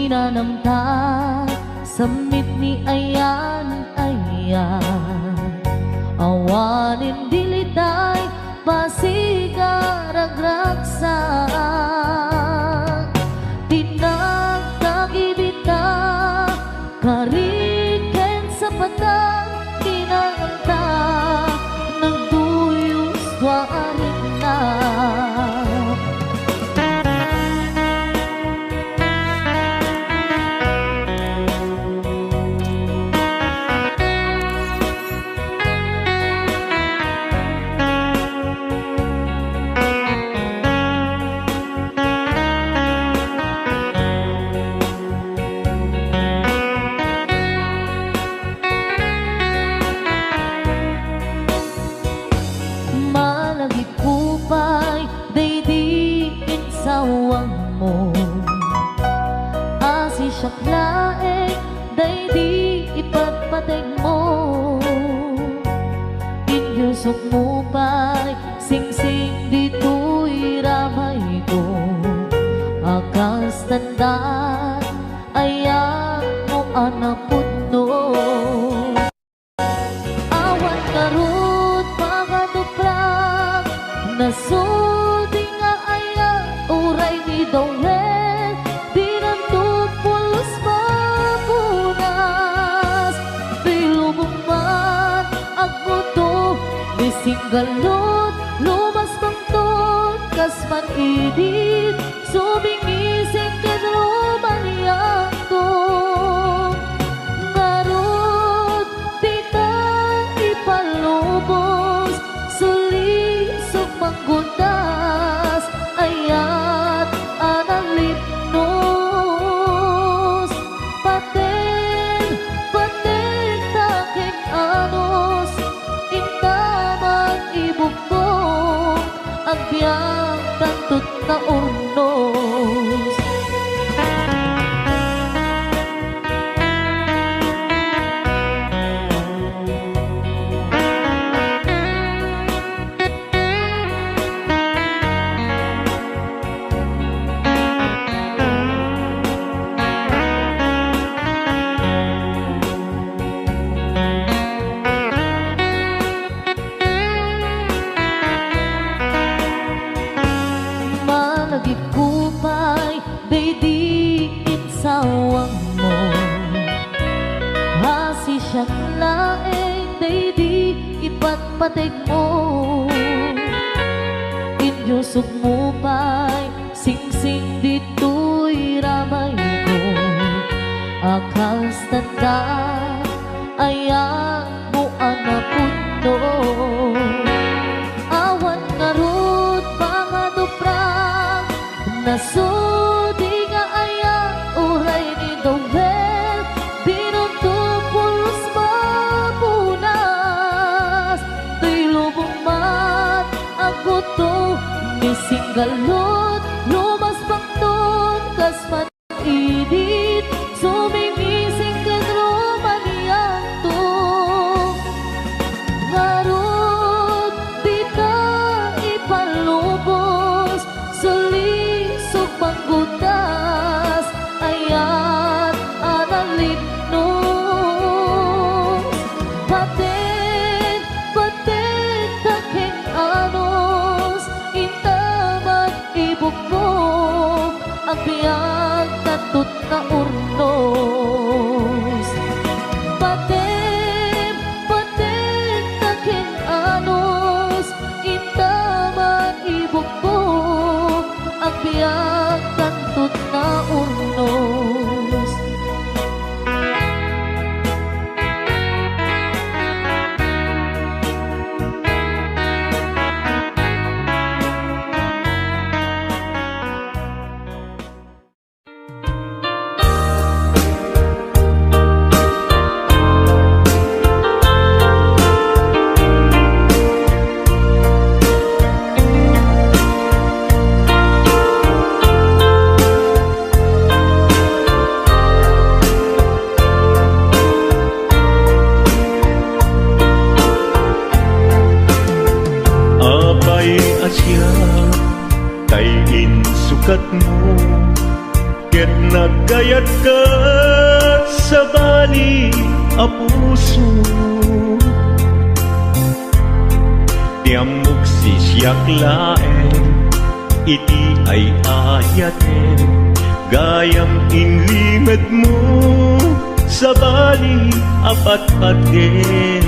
Pinanamta samit ni ayan awanin dilitay pasigaragraksak tinagkagibita kariken sa patang pinanamta nagduyos warin na Siyaklae, day di ipagpateg mo inyusok mo pa'y sing-sing dito'y ramay ko akas tandaan ayan mo anapot no awan karot pakatuprak nasudi nga ayan uray ni Dawel Singgalot, lumas bangton, kasman idit, subingising kadromaniang to. Ngarot, tita ipalubos, sulisok manggundas, ayat analipnos. Paten taking anos, ibukbong ang biyang tantut na urnos. Kupay, day di insawang mo hasi siyang laeng, day di ipagpateg mo inyusok mo pa'y sing-sing dito'y ramay ko akas tanda ayan mo anapot no awan ngarot pangaduprak nasudi nga ayan uray ni Dawel binutupulos mapunas tuy lubong mat ang buto ni singgalot lumas bangton kasman idit sumingising kadromaniang to ngarot di ka ipalubos panggutas ayat analipnos paten taking anos intaman ibukbong ang biyang tatut na urnos paten taking anos intaman ibukbong ang biyang tantut na urnos. ket nagkayat ka sa bali a puso. Tiamok si siyak laeng, iti ay ayaten, gayam inlimad mo sa bali apat-paten.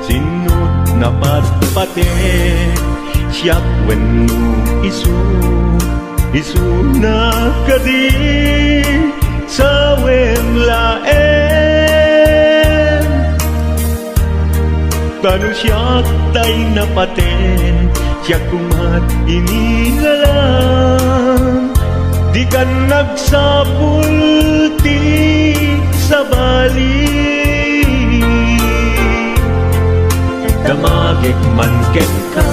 Sinut na patpaten, siyak wenno isu na kadi sa wemlaen. Kanu siyak tay napaten, siyak kumat inilalang, di ka nagsapulti sa bali. Damagik man ken ka,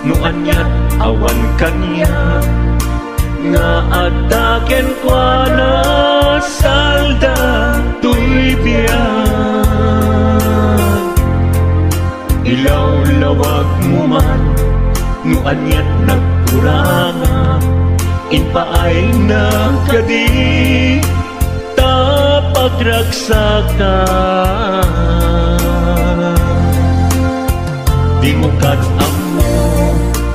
no anyat awan kanya, nga ataken kwa na salda tuy biyag. Ilaw-lawag mo man, no anyat nagkuranga, inpaay na kadi tapagragsakan. Di mo amo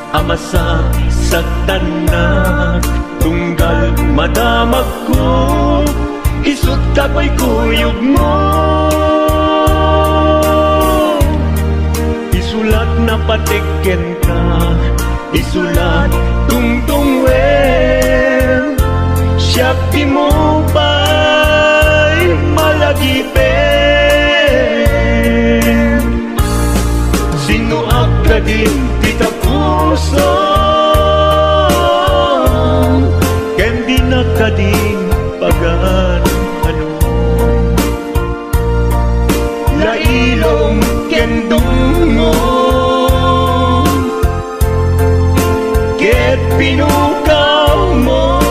amasa sa tanak, tunggal madamag ko, isut kako'y kuyog mo. Isulat na patiken ka, isulat tungtungwen, siyak di mo ba'y malagipin. Sino ka din kita puso, ken di na ka din pagan ano. Lailong ken dungong, ket pinukaw mo,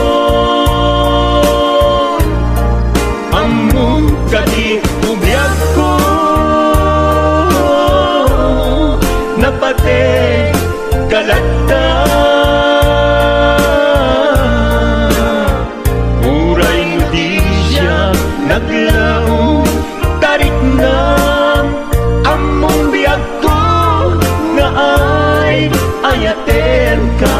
among kadi ubiyag ko, napate kalagta. Uray mo di siya naglaw, tarik na among biyag ko, nga ay ayaten ka.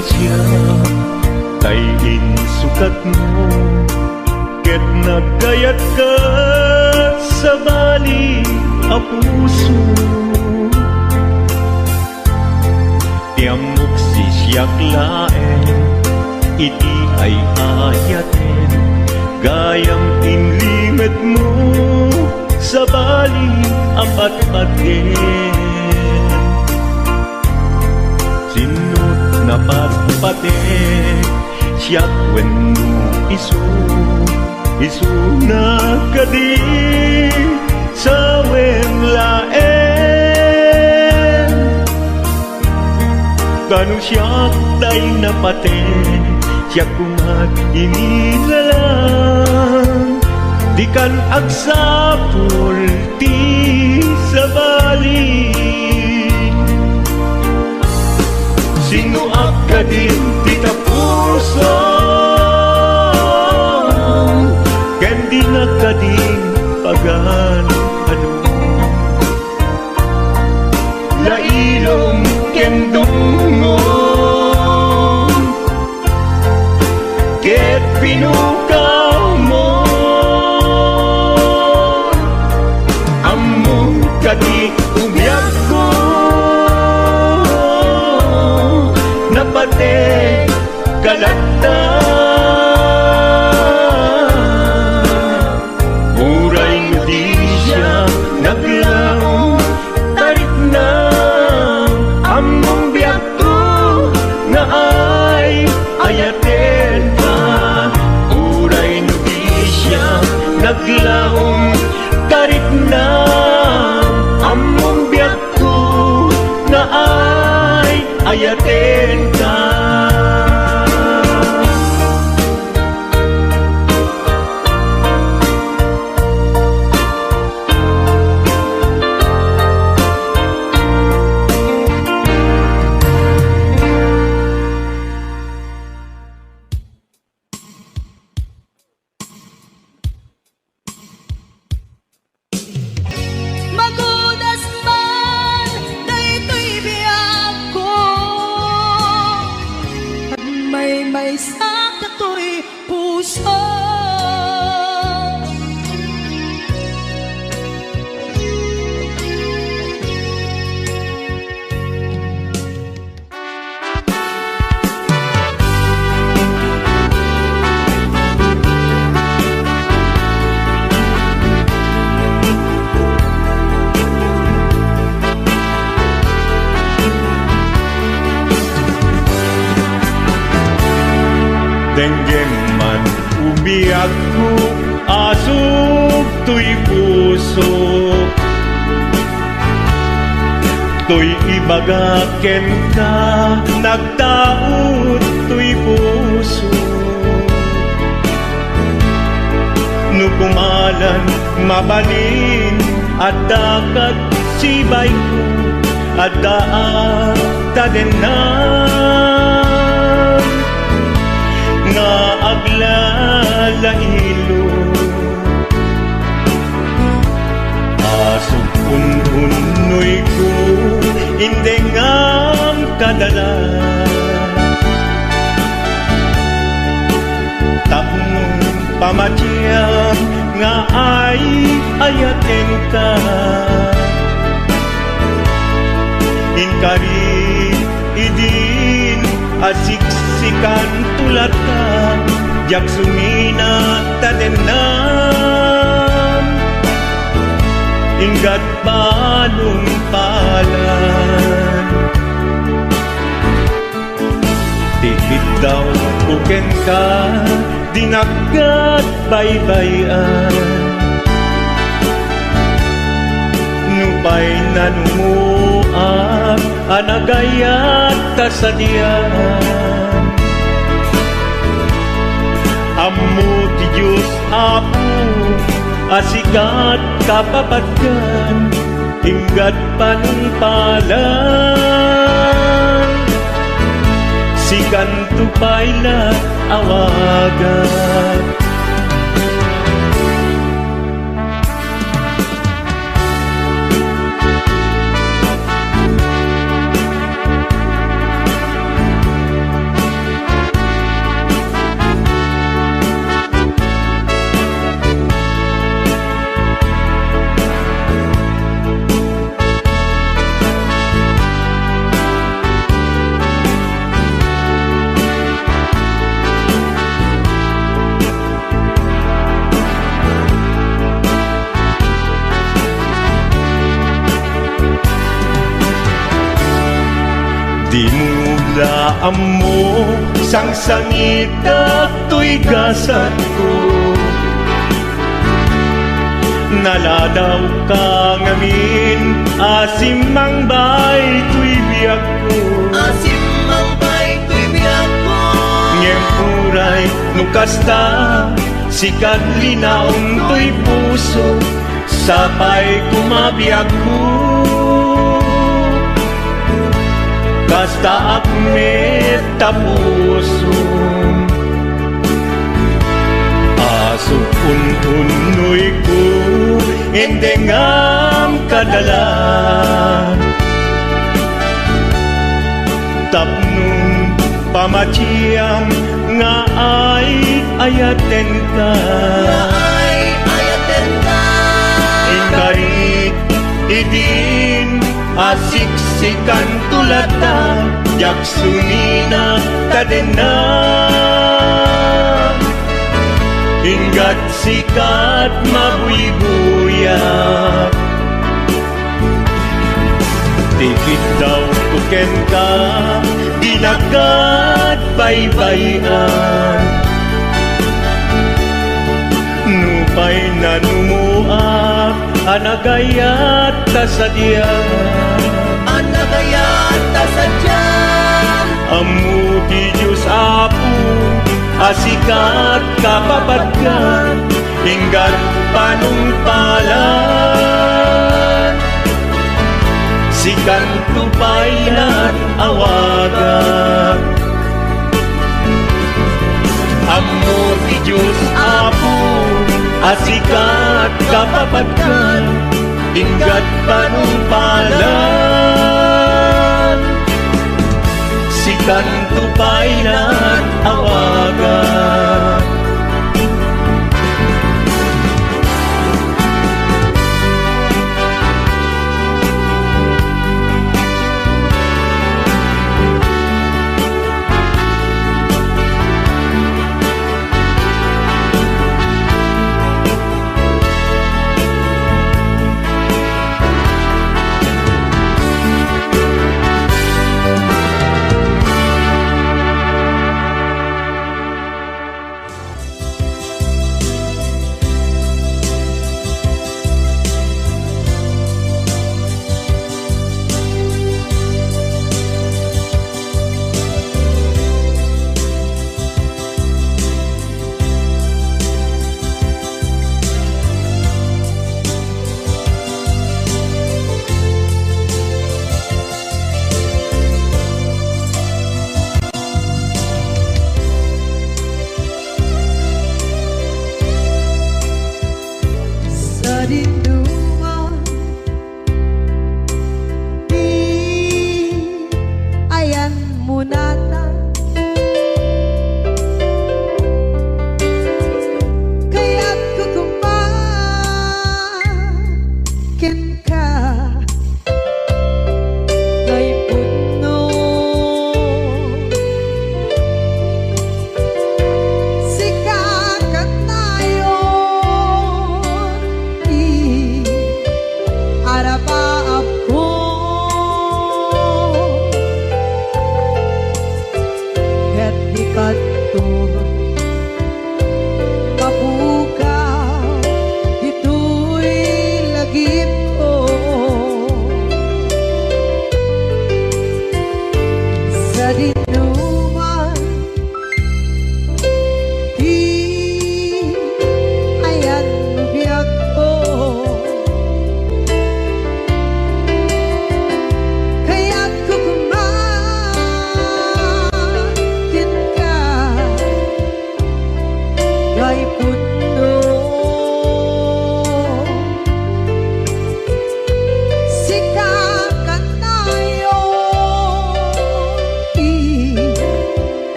Asya kay insukat mo, ket nagkayat ka sa bali a puso. Tiamok si siyak laeng, iti ay ayaten, gayam inlimad mo sa bali apat-paten. Sinut na patpaten, siyak wenno isu na kadi sa wemlaen. Kanu siyak tay napaten, siyak kumat inilalang, di kan agsapul ti sa bali. Sino ka din tita puso, ken di na ka din pagan ano. Lailong ken dungong, ket pinukaw mo, among kadi ubiyag ko, napate kalagta. Uray mo di siya naglaw, tarik na ayaten ka. Magudas man daytoy biyak ko, at may sa katoy puso. Denggem man umiyak ko, asog to'y puso. To'y ibagaken ka, nagtaot to'y puso. Nukumalan, mabalin, at dakat sibay ko, at daan tadenan. Nga aglalaylo, asog unhunoy ko, hindi ngam kadala. Tapnong pamatyam nga ay ayaten ka. Inkari idin asiksikan tulat ka, jak sumina tadenam. Ingat balong palan, tikit daw kuken ka, dinagat baybayan. Nupay nanumuak, anagayat kasadian. Ammo ti Diyos Apo, asikat kapapatkan, inggat panungpalan. Sikan tupayla awagan. Di mula amo sang sangit to'y gasat ko. Naladaw ka ngamin, asim mang bay to'y biyak ko. Asim mang bay to'y biyak ko. Ngem puray nukasta, sikat linaong to'y puso, sapay kumabiyag ko. Kasta akmet tapuso, asok untunoy ko, endengam kadalan. Tapnong pamatyam nga ay ayaten ka. Nga ay ayaten ka. Inkarit idin asiksikan tulatan, jak sumina kadena. Ingat sikat mabuy-buyak, tikit daw tuken ka, dinagat baybayan. Nupay nanumuak, anagayat kasadya. Anagayat kasadya. kapapatkan, hingga't panungpalan. Sikan tupayan awagan, Ammo ti Diyos Apo, asikat kapapatkan, hingga't panungpalan. Sikan tupayan awagan.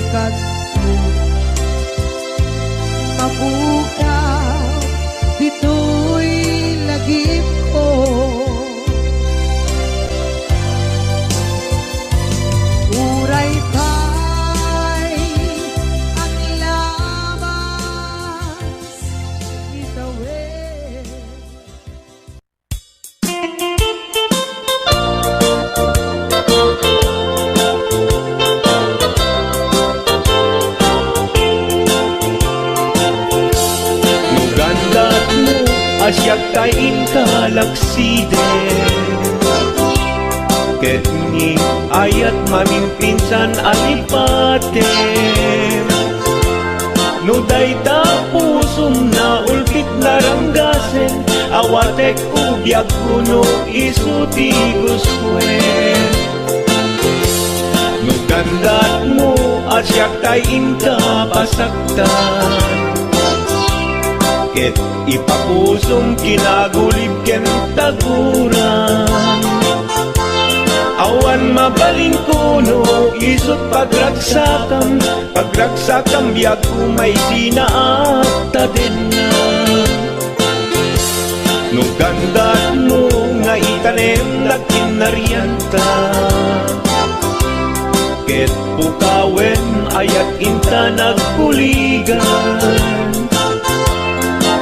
kadto mabukaw dito'y lagip ko. Uray pa'y ang labas itawid. Nugandat mo asyak kain kalaksiden ket ni ayat mamimpinsan alipatem no dayta pusum na ulpit naranggasen awatek ubyak kuno isuti guswen. Nugandat mo asyak kain kapasaktan ket ipapusong kinagulib ken taguran awan mabalin kuno isut pagragsakam biag kumay sinaakta din na. Nugandat mo nga itanem na kinarianta ket pukawen ayat inta nagkuligan.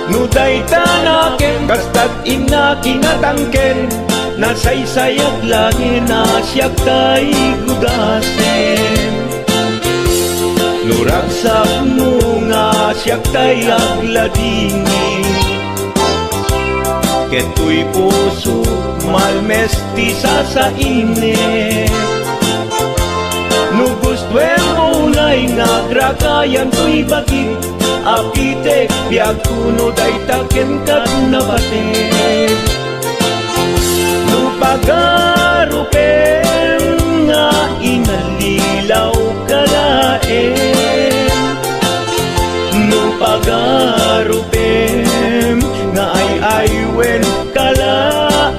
Nuday tanaken kastat ina kinatangken nasaysayat langin asyak tay gudasen. Nuragsak mo nga asyak tay agladingi keto'y puso malmesti sasainit. Nugustwen mo na'y nagrakayan to'y bagit apitek biag kuno daytaken kat nabatek. Nupagarupen nga inalilaw kalaen. Nupagarupen nga ay aywen kalaen.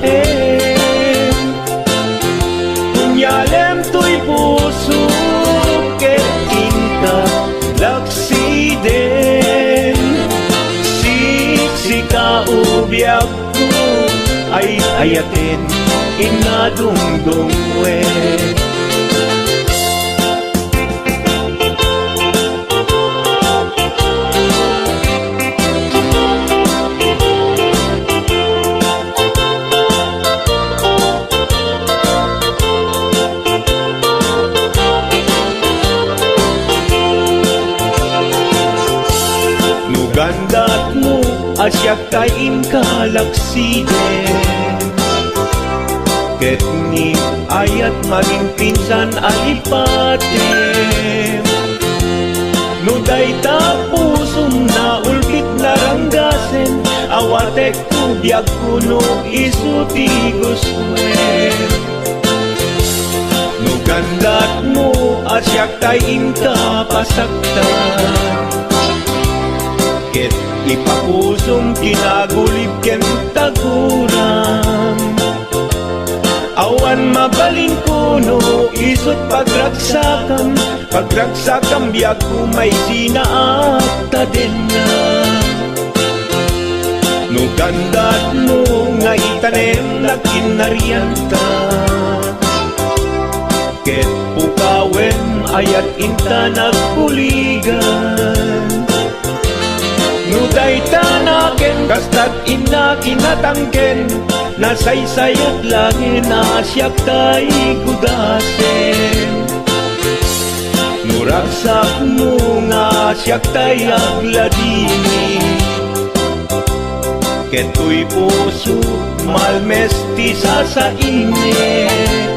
Kunyalem to'y puso ket inka laksiden. Sika ubyak ko ay ayatin inadungdungwe. Nugandat mo asyak kain kalaksiden ket ni ayat maging pinsan alipatem. No dayta pusum na ulpit naranggasen awatek kubyak kuno isuti guswen. Nugandat mo asyak tayin kapasaktan ket ipapusum kinagulib ken taguram. Awan mabalin kuno isut pagragsakam biag kumay sinaakta din na. Nugandat mo nga itanem na kinarianta ket pukawen ayat inta nagpuligan. Nuday tanaken kastat ina kinatangken nasaysayat langin asyak tay gudasen. Nuragsak mo nga asyak tay agladini keto'y puso malmesti sasainit.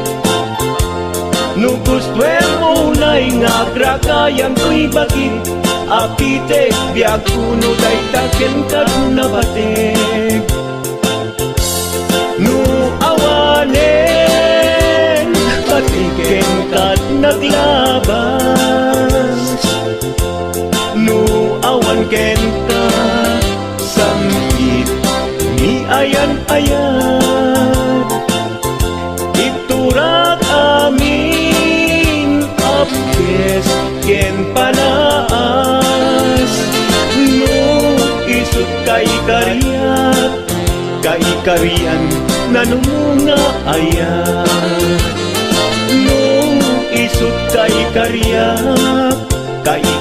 Nugustwen mo na'y ngagrakayan to'y bagit apitek biag kuno daytaken kat nabatek. Nu awanen patiken kat naglabas. Nu awan ken ka samgit ni ayan-ayan. Iturak amin apkes ken karian nanumunga ayan. No isut kay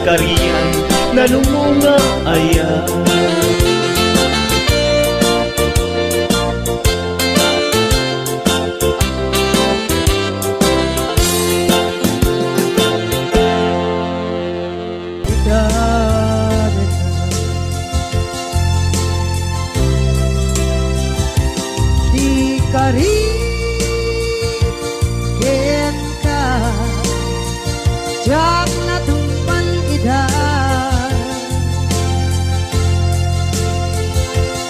karian nanumunga ayan. Jak na tumpan ida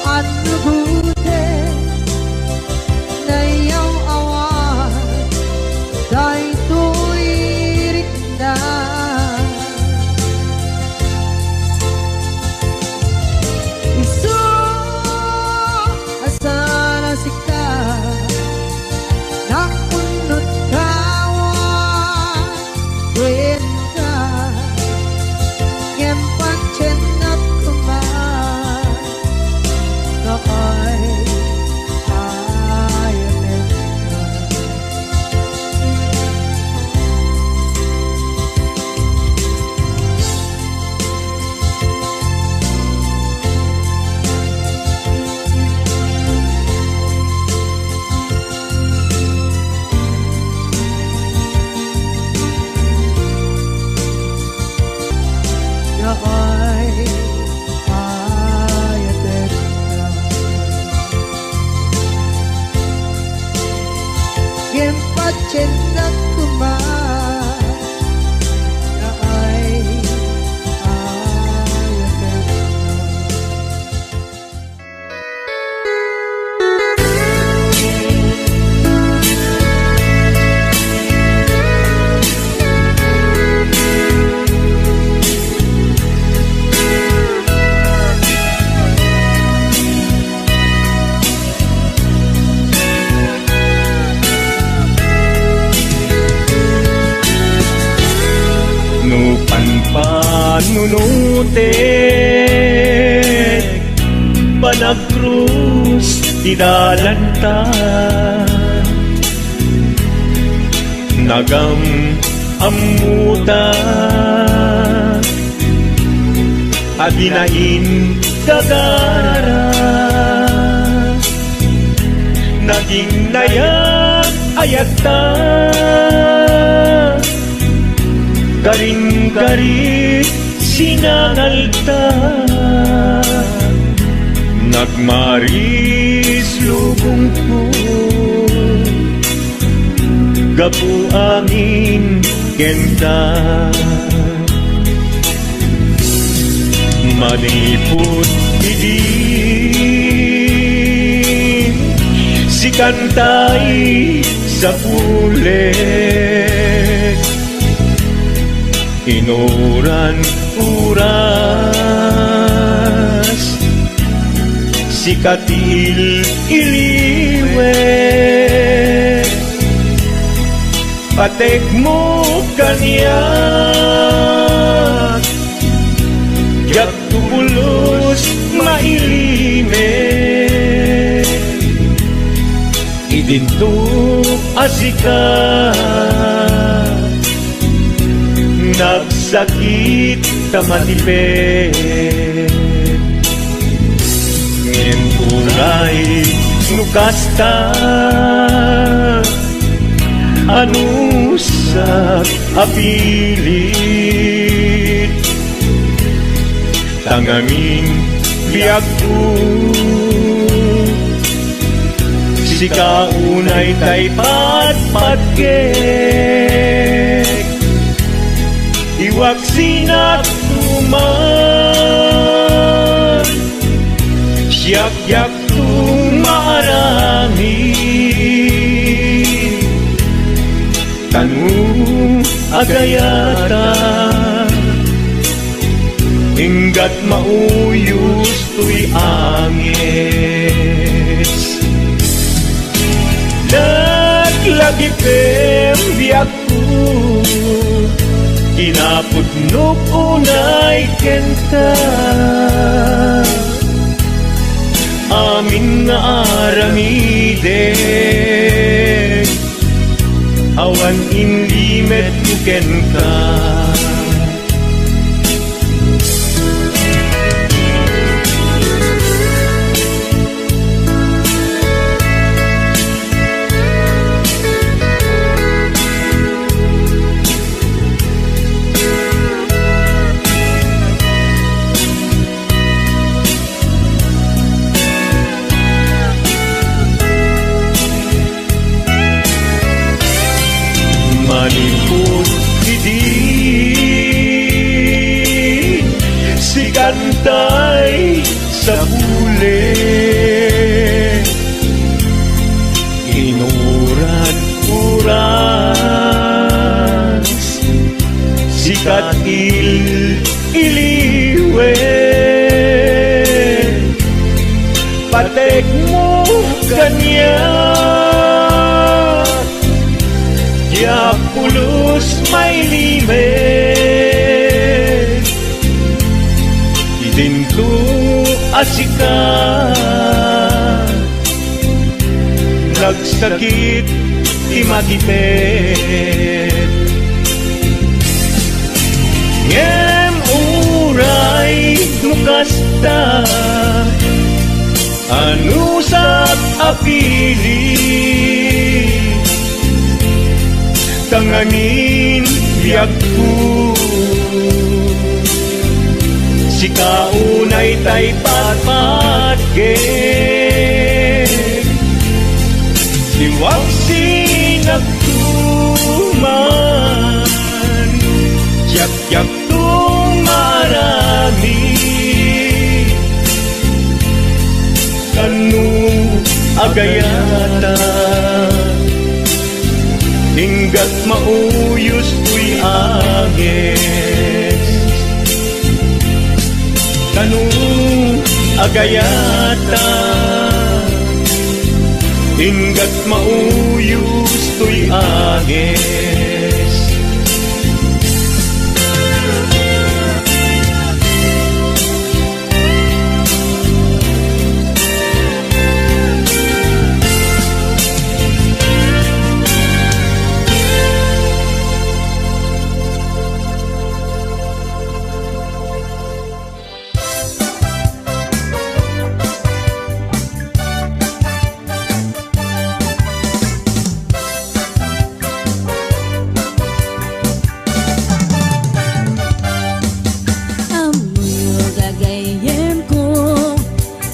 Ano bute na iyong awan Dahil tuwirik na Isu asana sika Nakunot kawan Wenta Ngempan cenap kemar Nakay ayanin Nakay ayanin Ngempan cenap kemar Nakay ayanin No panpanunute Panagkrus Tidalantan Nagam amuta Adinain gagara Naging nayak ayata Garing-garing sinangalta Nagmaris lubong ko Gapu angin kenta Manipot idin Si kantay sa pulet Inuran uras Si katil iliwet Patek mo kanyak Yak tubulos mailimet Idinto asikat Nagsakit tamatipet Ngin uray nukasta Anusak apilit Tangamin biag ko Si kaunay tay patpatgek Iwag sinak tuman Siyak-yak tumarami Tanu agayata Hinggat mauyos tuy angis Naglagi pembiak ko Kinapudnok unay kenta amin nga aramiden, awan inlimet kuken ka. Manipot hindi si kantay sa huli, inuran-uran sikat iliwe, patek mo kanya ya pulos may limet, idinto asikat, nagsakit imatipet. Ngem uray nukasta, anusap apili, tanganin biag ko, si kaunay tay patpatgen, si waksi nagtuman, yak-yak tung marami, kanu agayata, hinggat mauyos tuy agis, kanu agayata, hinggat mauyos tuy agis.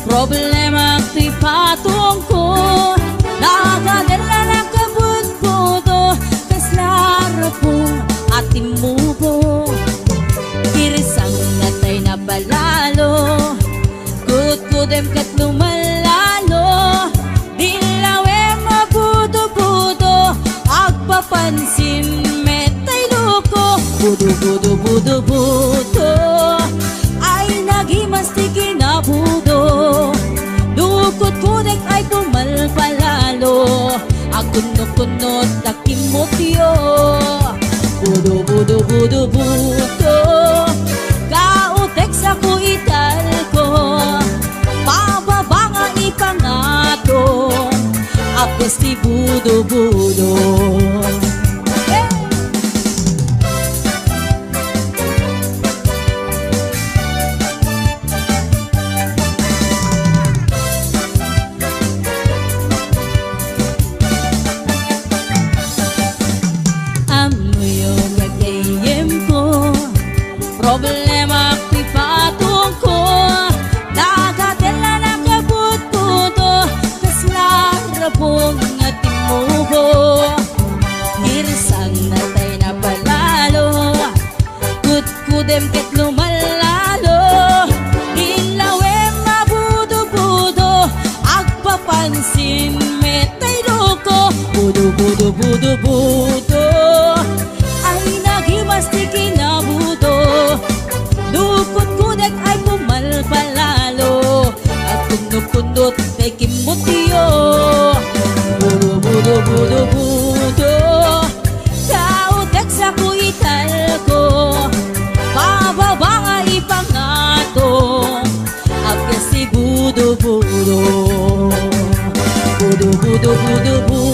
Problema ti patong ko, nagadala na kabut-budo, kaslara po ating mubo, kirisang natay na balalo, kut-kudem kat lumalalo, dilawe mabudo-budo, agpapansin metay loko, budo-budo-budo-budo, ay nagimas ti kinabudo, dukot-kudek ay pumalpalalo, agunot-kunot na kimotyo, budo-budo-budo-budo, kautek sa kuital ko, pababa nga ipangato, apos ti budo-budo. Problema ti patong ko, nagadala na kabut-budo, kaslara pong ating mubo, kirisang natay na palalo, kut-kudem ket lumalalo, ilawe mabudo-budo, agpapansin metay loko, budo-budo-budo-budo, ay nagimas ti kinabudo, dukot-kudek ay pumalpalalo, at kundot-kundot kay kimotyo, budo-budo-budo-budo, kautek sa kuital ko, pababa nga ipangato, agkas si budo-budo. Pudu-pudu